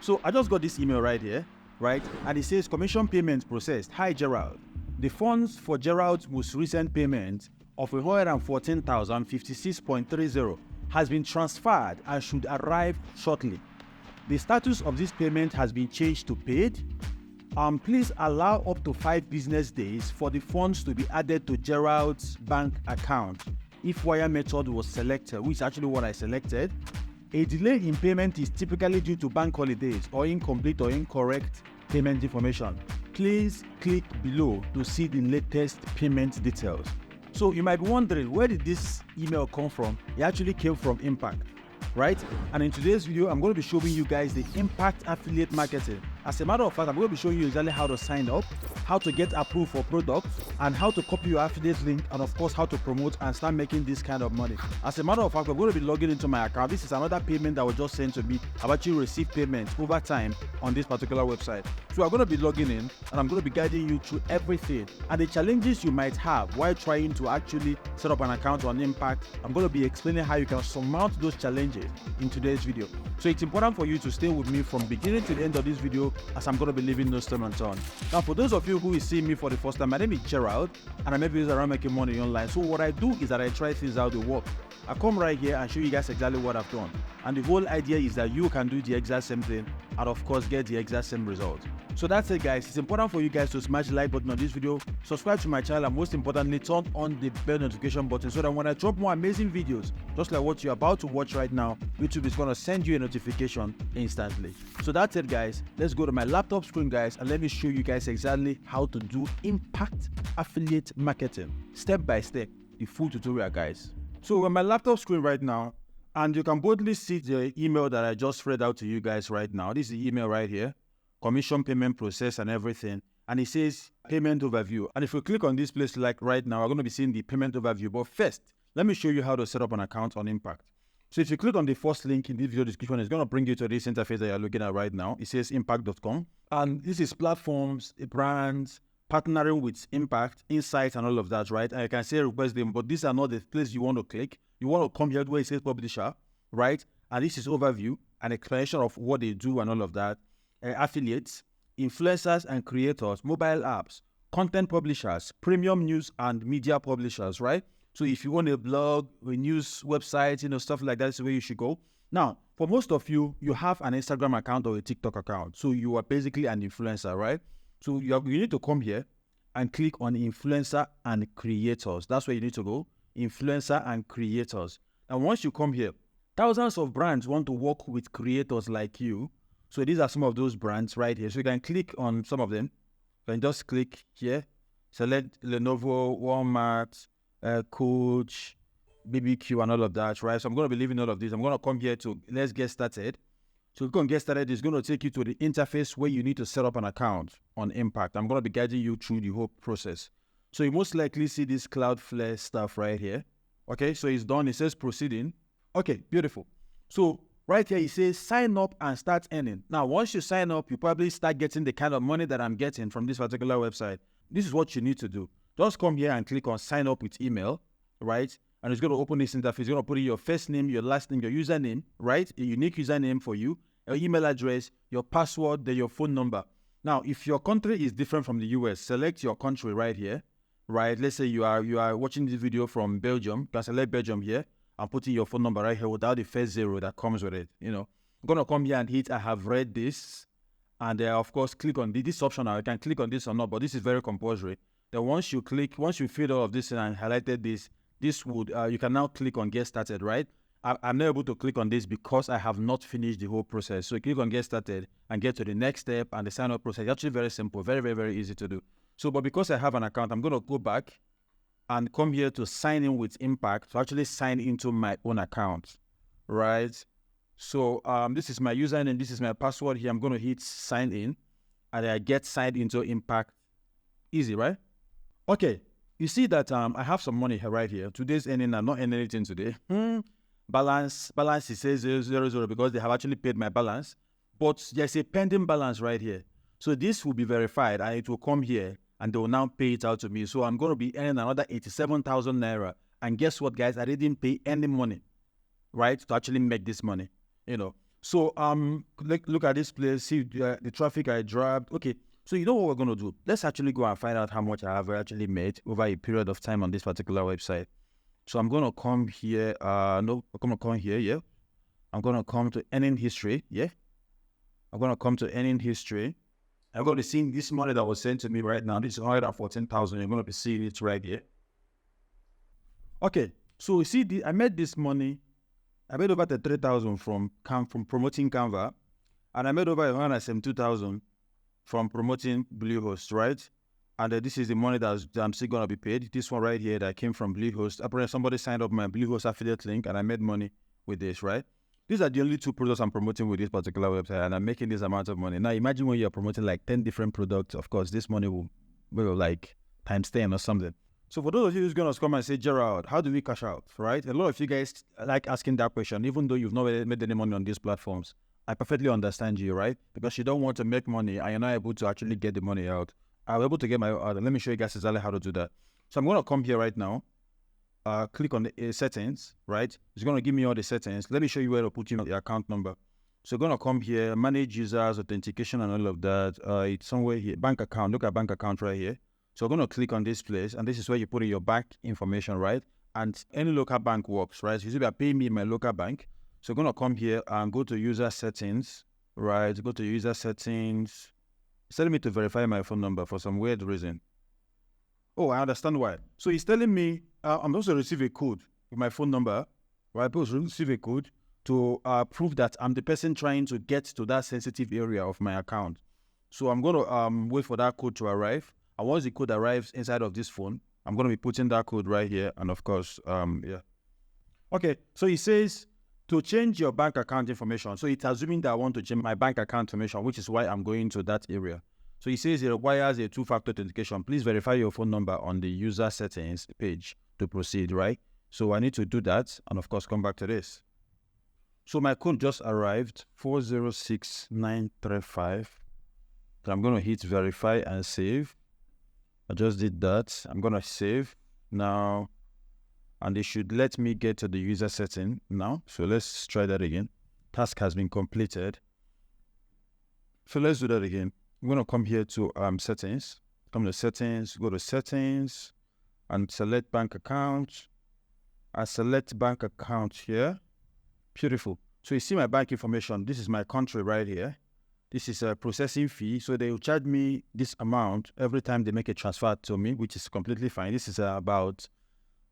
So I just got this email right here, right? And it says commission payment processed. Hi, Gerald. The funds for Gerald's most recent payment of 114,056.30 has been transferred and should arrive shortly. The status of this payment has been changed to paid. Please allow up to 5 business days for the funds to be added to Gerald's bank account if wire method was selected, which is actually what I selected. A delay in payment is typically due to bank holidays or incomplete or incorrect payment information. Please click below to see the latest payment details. So you might be wondering, where did this email come from? It actually came from Impact, right? And in today's video, I'm going to be showing you guys the Impact affiliate marketing. As a matter of fact, I'm going to be showing you exactly how to sign up, how to get approved for products, and how to copy your affiliate link, and of course, how to promote and start making this kind of money. As a matter of fact, I'm going to be logging into my account. This is another payment that was just sent to me. I've actually received payments over time on this particular website. So I'm going to be logging in, and I'm going to be guiding you through everything. And the challenges you might have while trying to actually set up an account on Impact, I'm going to be explaining how you can surmount those challenges in today's video. So it's important for you to stay with me from beginning to the end of this video, as I'm going to be leaving no stone unturned. Now, for those of you who is seeing me for the first time, my name is Gerald, and I'm a business around making money online. So what I do is that I try things out, they work. I come right here and show you guys exactly what I've done. And the whole idea is that you can do the exact same thing and of course get the exact same result. So that's it, guys. It's important for you guys to smash the like button on this video, subscribe to my channel, and most importantly, turn on the bell notification button so that when I drop more amazing videos, just like what you're about to watch right now, YouTube is going to send you a notification instantly. So that's it, guys. Let's go to my laptop screen, guys, and let me show you guys exactly how to do Impact affiliate marketing, step by step, the full tutorial, guys. So on my laptop screen right now, and you can boldly see the email that I just read out to you guys right now. This is the email right here, commission payment process and everything. And it says payment overview. And if we click on this place like right now, we're going to be seeing the payment overview. But first, let me show you how to set up an account on Impact. So if you click on the first link in this video description, it's going to bring you to this interface that you're looking at right now. It says impact.com. And this is platforms, brands, partnering with Impact, insights, and all of that, right? And you can say request them, but these are not the place you want to click. You want to come here where it says publisher, right? And this is overview, an explanation of what they do and all of that. Affiliates, influencers and creators, mobile apps, content publishers, premium news and media publishers, right? So if you want a blog, a news website, stuff like that is where you should go. Now, for most of you, you have an Instagram account or a TikTok account. So you are basically an influencer, right? So you need to come here and click on influencer and creators. That's where you need to go, influencer and creators. And once you come here, thousands of brands want to work with creators like you. So these are some of those brands right here. So you can click on some of them. You can just click here, select Lenovo, Walmart, Coach, BBQ, and all of that, right? So I'm going to be leaving all of this. I'm going to come here to let's get started. So we're going to get started. It's going to take you to the interface where you need to set up an account on Impact. I'm going to be guiding you through the whole process. So you most likely see this Cloudflare stuff right here. Okay, so it's done. It says proceeding. Okay, beautiful. So right here, it says sign up and start earning. Now, once you sign up, you probably start getting the kind of money that I'm getting from this particular website. This is what you need to do. Just come here and click on sign up with email, right? And it's going to open this interface. It's going to put in your first name, your last name, your username, right? A unique username for you, your email address, your password, then your phone number. Now, if your country is different from the US, select your country right here, right? Let's say you are watching this video from Belgium. You can select Belgium here and put in your phone number right here without the first zero that comes with it. I'm going to come here and hit I have read this. And of course, click on this option. I can click on this or not, but this is very compulsory. Then once you fill all of this in and highlighted this would, you can now click on get started, right? I'm not able to click on this because I have not finished the whole process. So click on get started and get to the next step and the sign up process. It's actually very simple, very, very, very easy to do. So, but because I have an account, I'm going to go back and come here to sign in with Impact to actually sign into my own account, right? So this is my username, this is my password here. I'm going to hit sign in and I get signed into Impact. Easy, right? Okay, you see that I have some money here right here. Today's earning, I'm not earning anything today. Balance, it says 000 because they have actually paid my balance. But there's a pending balance right here. So this will be verified and it will come here and they will now pay it out to me. So I'm going to be earning another 87,000 Naira. And guess what, guys? I didn't pay any money, right, to actually make this money, So look at this place, see the traffic I dropped. Okay, so you know what we're gonna do? Let's actually go and find out how much I have actually made over a period of time on this particular website. So I'm gonna come here. I'm gonna come here. Yeah, I'm gonna come to earning history. Yeah, I'm gonna come to earning history. I'm gonna be seeing this money that was sent to me right now. This is 114,000. You're gonna be seeing it right here. Okay, so you see, I made this money. I made over 3,000 from promoting Canva, and I made over 172,000 from promoting Bluehost, right? And this is the money that I'm still gonna be paid. This one right here that came from Bluehost. Apparently, somebody signed up my Bluehost affiliate link, and I made money with this, right? These are the only 2 products I'm promoting with this particular website, and I'm making this amount of money. Now, imagine when you're promoting like 10 different products. Of course, this money will like times 10 or something. So for those of you who's going to come and say, Gerald, how do we cash out, right? A lot of you guys like asking that question, even though you've not made any money on these platforms. I perfectly understand you, right? Because you don't want to make money and you're not able to actually get the money out. I'm able to get my let me show you guys exactly how to do that. So I'm going to come here right now, click on the settings, right? It's going to give me all the settings. Let me show you where to put in the account number. So going to come here, manage users, authentication and all of that. It's somewhere here, bank account. Look at bank account right here. So I'm going to click on this place, and this is where you put in your bank information, right? And any local bank works, right? So you see, pay me in my local bank. So I'm going to come here and go to user settings, right? Go to user settings. It's telling me to verify my phone number for some weird reason. Oh, I understand why. So he's telling me I'm supposed to receive a code with my phone number, right? I'm supposed to receive a code to prove that I'm the person trying to get to that sensitive area of my account. So I'm going to wait for that code to arrive. And once the code arrives inside of this phone, I'm going to be putting that code right here. And of course, yeah. Okay, so it says to change your bank account information. So it's assuming that I want to change my bank account information, which is why I'm going to that area. So it says it requires a 2-factor authentication. Please verify your phone number on the user settings page to proceed, right? So I need to do that. And of course, come back to this. So my code just arrived, 406935. So I'm going to hit verify and save. I just did that. I'm going to save now, and it should let me get to the user setting now. So let's try that again. Task has been completed. So let's do that again. I'm going to come here to settings. Come to settings, go to settings, and select bank account. I select bank account here. Beautiful. So you see my bank information. This is my country right here. This is a processing fee, so they will charge me this amount every time they make a transfer to me, which is completely fine. This is about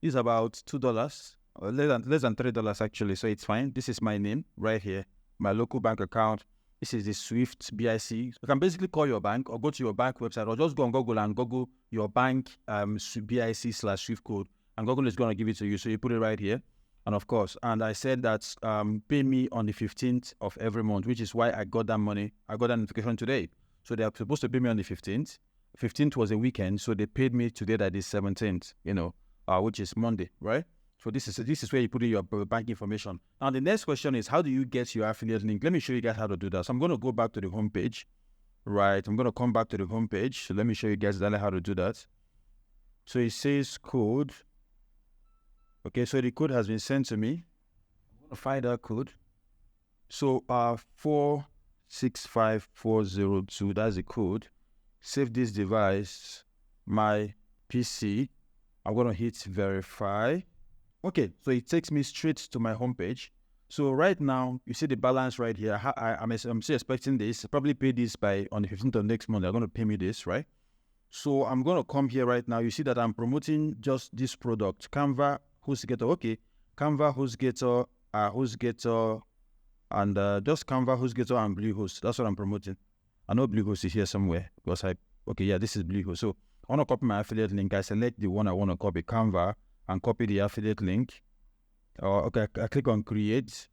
$2, or less than $3 actually, so it's fine. This is my name right here, my local bank account. This is the Swift BIC. You can basically call your bank or go to your bank website, or just go on Google and Google your bank BIC/Swift code, and Google is going to give it to you. So you put it right here. And of course, and I said that pay me on the 15th of every month, which is why I got that money. I got that notification today. So they are supposed to pay me on the 15th. 15th was a weekend, so they paid me today, that is 17th, which is Monday, right? So this is where you put in your bank information. Now the next question is, how do you get your affiliate link? Let me show you guys how to do that. So I'm going to go back to the home page, right? I'm going to come back to the home page. So let me show you guys exactly how to do that. So it says code. Okay, so the code has been sent to me. I'm going to find that code. So 465402, that's the code. Save this device, my PC. I'm going to hit verify. Okay, so it takes me straight to my homepage. So right now, you see the balance right here. I'm still expecting this. Probably pay this on the 15th of next month. They're going to pay me this, right? So I'm going to come here right now. You see that I'm promoting just this product, Canva HostGator. Okay, Canva HostGator, and just Canva HostGator and Bluehost. That's what I'm promoting. I know Bluehost is here somewhere because this is Bluehost. So I want to copy my affiliate link. I select the one I want to copy, Canva, and copy the affiliate link. Okay, I click on create.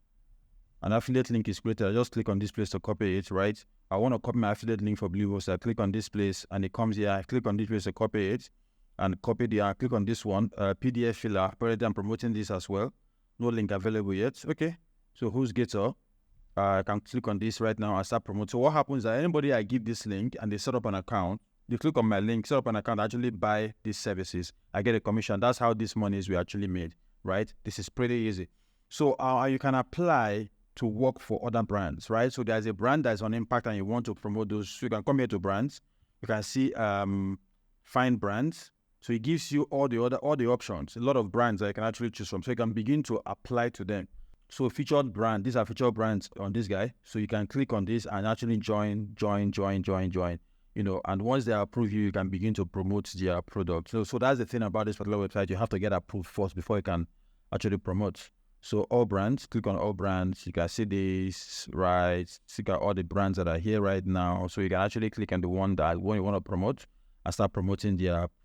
An affiliate link is created. I just click on this place to copy it, right? I want to copy my affiliate link for Bluehost. I click on this place and it comes here. I click on this place to copy it and I click on this one, PDF filler. Apparently I'm promoting this as well. No link available yet. Okay, so HostGator. I can click on this right now and start promoting. So what happens is that anybody I give this link and they set up an account, they click on my link, set up an account, actually buy these services. I get a commission. That's how this money is actually made, right? This is pretty easy. So you can apply to work for other brands, right? So there's a brand that's on Impact and you want to promote those. So you can come here to brands. You can see find brands. So it gives you all the options, a lot of brands that you can actually choose from. So you can begin to apply to them. So featured brand, these are featured brands on this guy. So you can click on this and actually join. And once they approve you, you can begin to promote their product. So that's the thing about this particular website. You have to get approved first before you can actually promote. So all brands, click on all brands. You can see this, right? See all the brands that are here right now. So you can actually click on the one you want to promote and start promoting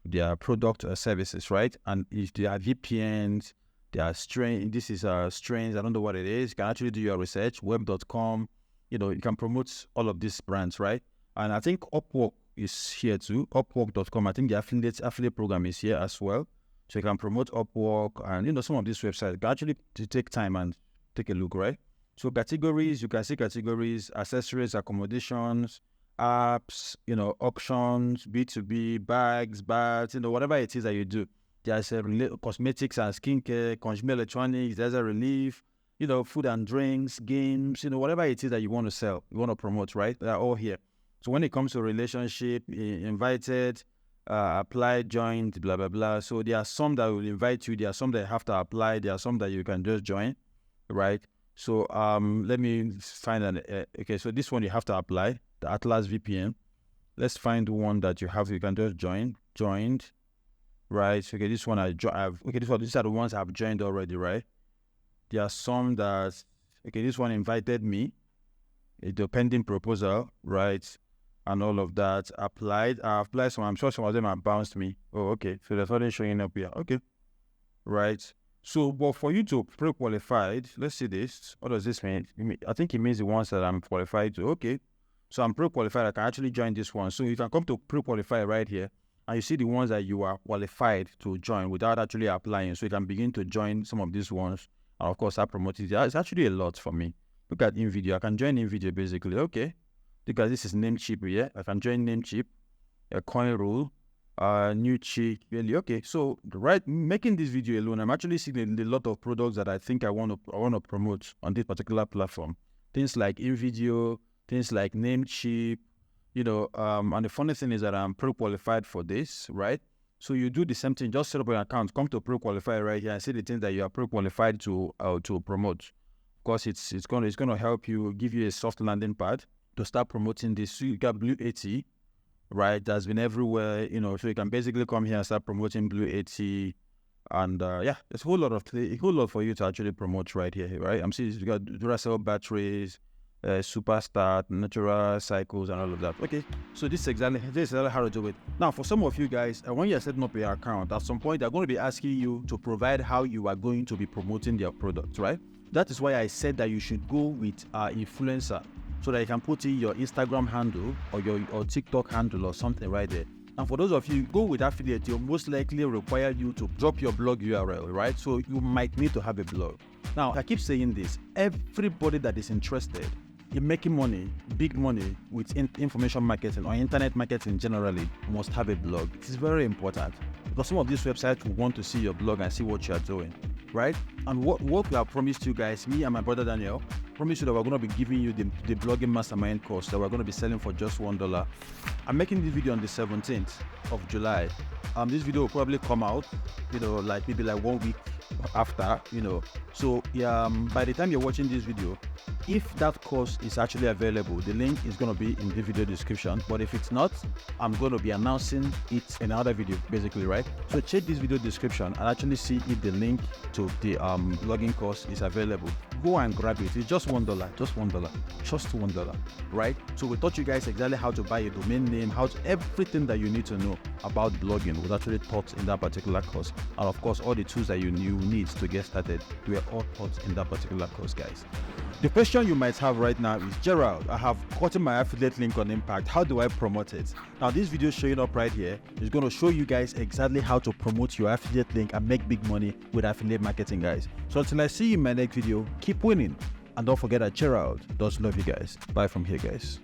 their product or services, right? And if they are VPNs, they are strains. This is strains. I don't know what it is. You can actually do your research. Web.com. You can promote all of these brands, right? And I think Upwork is here too. Upwork.com. I think the affiliate program is here as well. So you can promote Upwork and some of these websites. You can actually take time and take a look, right? So categories, you can see categories, accessories, accommodations, apps, auctions, B2B, bags, whatever it is that you do. There's cosmetics and skincare, consumer electronics, there's a relief, food and drinks, games, whatever it is that you want to sell, you want to promote, right? They're all here. So when it comes to relationship, invited, apply, joined, blah, blah, blah. So there are some that will invite you. There are some that you have to apply. There are some that you can just join, right? So let me find okay, so this one you have to apply, the Atlas VPN. Let's find one that you can just joined, right? Okay, this one these are the ones I've joined already, right? There are some that, okay, this one invited me, the pending proposal, right? And all of that. I applied some. I'm sure some of them have bounced me. Oh, okay. So that's what they're showing up here. Okay. Right. So, but for you to pre-qualified, let's see this. What does this mean? I think it means the ones that I'm qualified to. Okay. So I'm pre-qualified. I can actually join this one. So you can come to pre-qualify right here. And you see the ones that you are qualified to join without actually applying. So you can begin to join some of these ones. And of course, I promoted it. It's actually a lot for me. Look at InVideo. I can join InVideo basically. Okay. Because this is Namecheap here. I can join Namecheap, a coin rule, new check. Really, okay. So making this video alone, I'm actually seeing a lot of products that I think I want to promote on this particular platform. Things like InVideo, things like Namecheap, and the funny thing is that I'm pre-qualified for this, right? So you do the same thing, just set up an account, come to pre-qualify right here and see the things that you are pre-qualified to promote. Of course, it's gonna help you, give you a soft landing pad to start promoting this. So you got Blue 80, right? That's been everywhere, so you can basically come here and start promoting Blue 80. And there's a whole lot for you to actually promote right here, right? I'm seeing you got Duracell batteries, Superstar, natural cycles, and all of that. Okay, so this is exactly how to do it. Now, for some of you guys, when you're setting up your account, at some point they're going to be asking you to provide how you are going to be promoting their product, right? That is why I said that you should go with influencer, so that you can put in your Instagram handle or TikTok handle or something right there. And for those of you go with affiliate, you'll most likely require you to drop your blog URL, right? So you might need to have a blog. Now, I keep saying this, everybody that is interested in making money, big money with information marketing or internet marketing generally must have a blog. It is very important because some of these websites will want to see your blog and see what you are doing, right? And what we have promised you guys, me and my brother Daniel, promise you that we're going to be giving you the blogging mastermind course that we're going to be selling for just $1. I'm making this video on the 17th of July. This video will probably come out, maybe 1 week after, So by the time you're watching this video, if that course is actually available, the link is going to be in the video description. But if it's not, I'm going to be announcing it in another video, basically, right? So check this video description and actually see if the link to the blogging course is available. Go and grab it. It's just $1, just $1, right? So we taught you guys exactly how to buy a domain name, everything that you need to know about blogging was actually taught in that particular course. And of course, all the tools that you need to get started were all taught in that particular course, guys. The question you might have right now is, Gerald, I have gotten my affiliate link on Impact. How do I promote it? Now, this video showing up right here is going to show you guys exactly how to promote your affiliate link and make big money with affiliate marketing, guys. So until I see you in my next video, keep winning. And don't forget that Gerald does love you guys. Bye from here, guys.